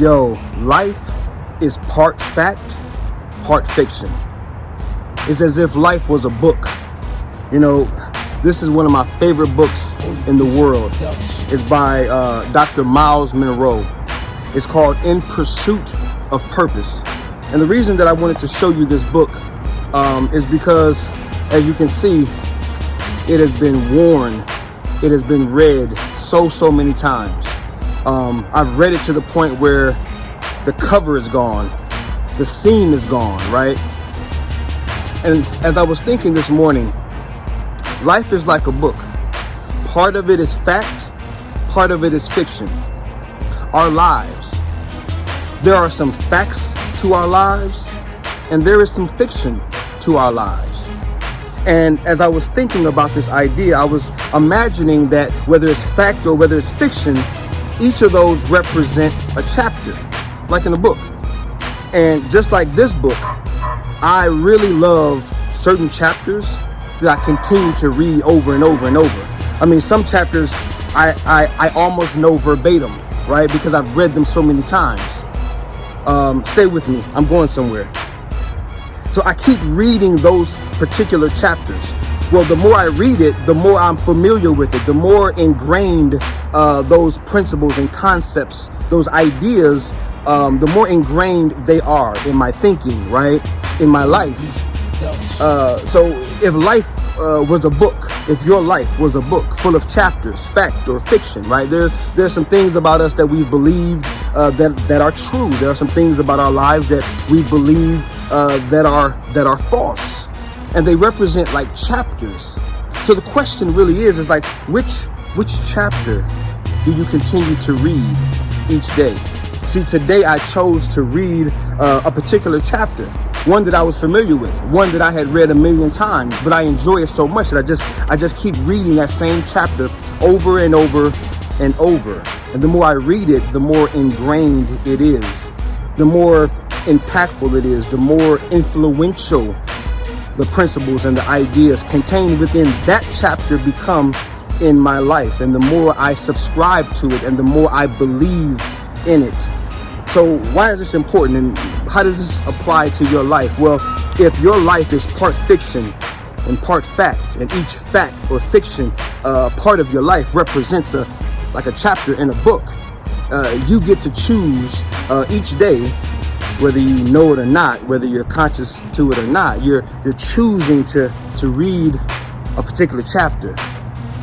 Yo, life is part fact, part fiction. It's as if life was a book. You know, this is one of my favorite books in the world. It's by Dr. Miles Monroe. It's called In Pursuit of Purpose. And the reason that I wanted to show you this book is because, as you can see, it has been worn. It has been read so many times. I've read it to the point where the cover is gone, the seam is gone, right? And as I was thinking this morning, life is like a book. Part of it is fact, part of it is fiction. Our lives, there are some facts to our lives, and there is some fiction to our lives. And as I was thinking about this idea, I was imagining that whether it's fact or whether it's fiction, each of those represent a chapter, like in a book. And just like this book, I really love certain chapters that I continue to read over and over and over. I mean, some chapters I almost know verbatim, right? Because I've read them so many times. Stay with me, I'm going somewhere. So I keep reading those particular chapters. Well, the more I read it, the more I'm familiar with it, the more ingrained those principles and concepts, those ideas, the more ingrained they are in my thinking, right? In my life. So if life was a book, if your life was a book full of chapters, fact or fiction, right? There's some things about us that we believe that are true. There are some things about our lives that we believe that are false. And they represent like chapters. So the question really is like, which chapter do you continue to read each day? See, today I chose to read a particular chapter, one that I was familiar with, one that I had read a million times, but I enjoy it so much that I just keep reading that same chapter over and over and over. And the more I read it, the more ingrained it is, the more impactful it is, the more influential the principles and the ideas contained within that chapter become in my life. And the more I subscribe to it and the more I believe in it. So why is this important and how does this apply to your life? Well, if your life is part fiction and part fact, and each fact or fiction part of your life represents like a chapter in a book, you get to choose each day, whether you know it or not, whether you're conscious to it or not, you're choosing to read a particular chapter.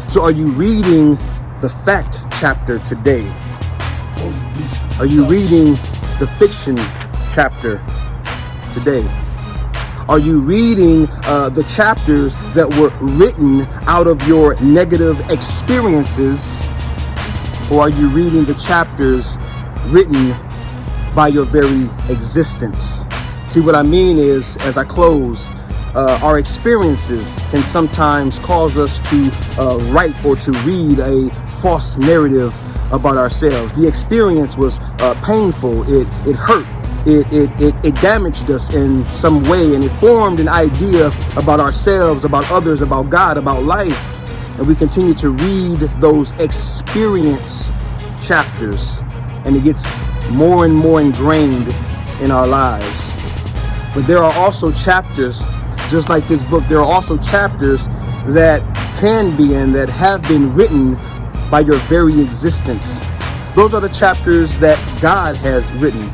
So are you reading the fact chapter today? Are you reading the fiction chapter today? Are you reading the chapters that were written out of your negative experiences? Or are you reading the chapters written by your very existence? See, what I mean is, as I close, our experiences can sometimes cause us to write or to read a false narrative about ourselves. The experience was painful. It hurt. It damaged us in some way, and it formed an idea about ourselves, about others, about God, about life. And we continue to read those experience chapters, and it gets more and more ingrained in our lives. But there are also chapters, just like this book, there are also chapters that can be and that have been written by your very existence. Those are the chapters that God has written.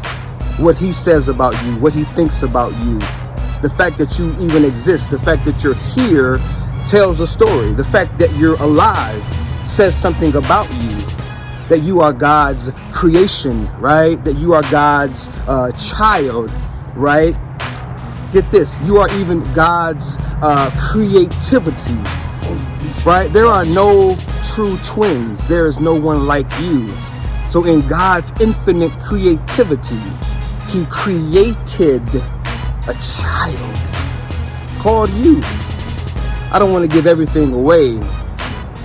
What he says about you, what he thinks about you. The fact that you even exist, the fact that you're here tells a story. The fact that you're alive says something about you. That you are God's creation, right? That you are God's child, right? Get this, you are even God's creativity, right? There are no true twins. There is no one like you. So in God's infinite creativity, he created a child called you. I don't want to give everything away,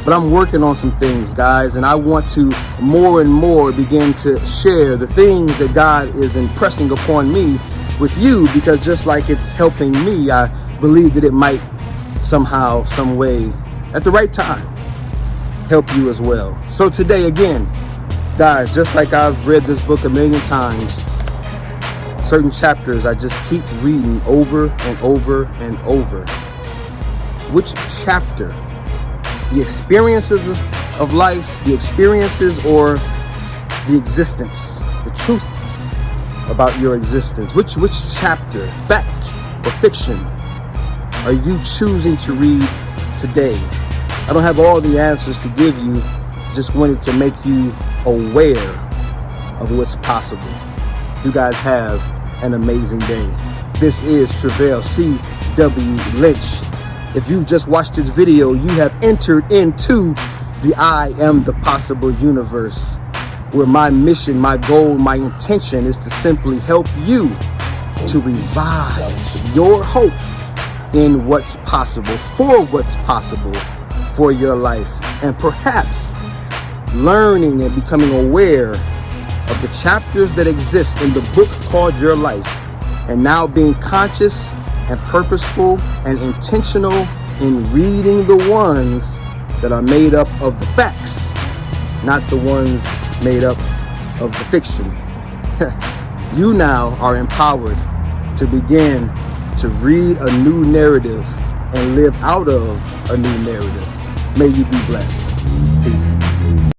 but I'm working on some things, guys, and I want to more and more begin to share the things that God is impressing upon me with you, because just like it's helping me, I believe that it might somehow, some way, at the right time, help you as well. So today, again, Guys, just like I've read this book a million times, certain chapters I just keep reading over and over and over. Which chapter? The experiences of life, the experiences, or the existence, the truth about your existence? Which chapter, fact or fiction, are you choosing to read today? I don't have all the answers to give you, just wanted to make you aware of what's possible. You guys have an amazing day. This is Travell C.W. Lynch. If you've just watched this video, you have entered into the I Am the Possible universe, where my mission, my goal, my intention is to simply help you to revive your hope in what's possible, for what's possible for your life, and perhaps learning and becoming aware of the chapters that exist in the book called your life, and now being conscious and purposeful and intentional in reading the ones that are made up of the facts, not the ones made up of the fiction. You now are empowered to begin to read a new narrative and live out of a new narrative. May you be blessed. Peace.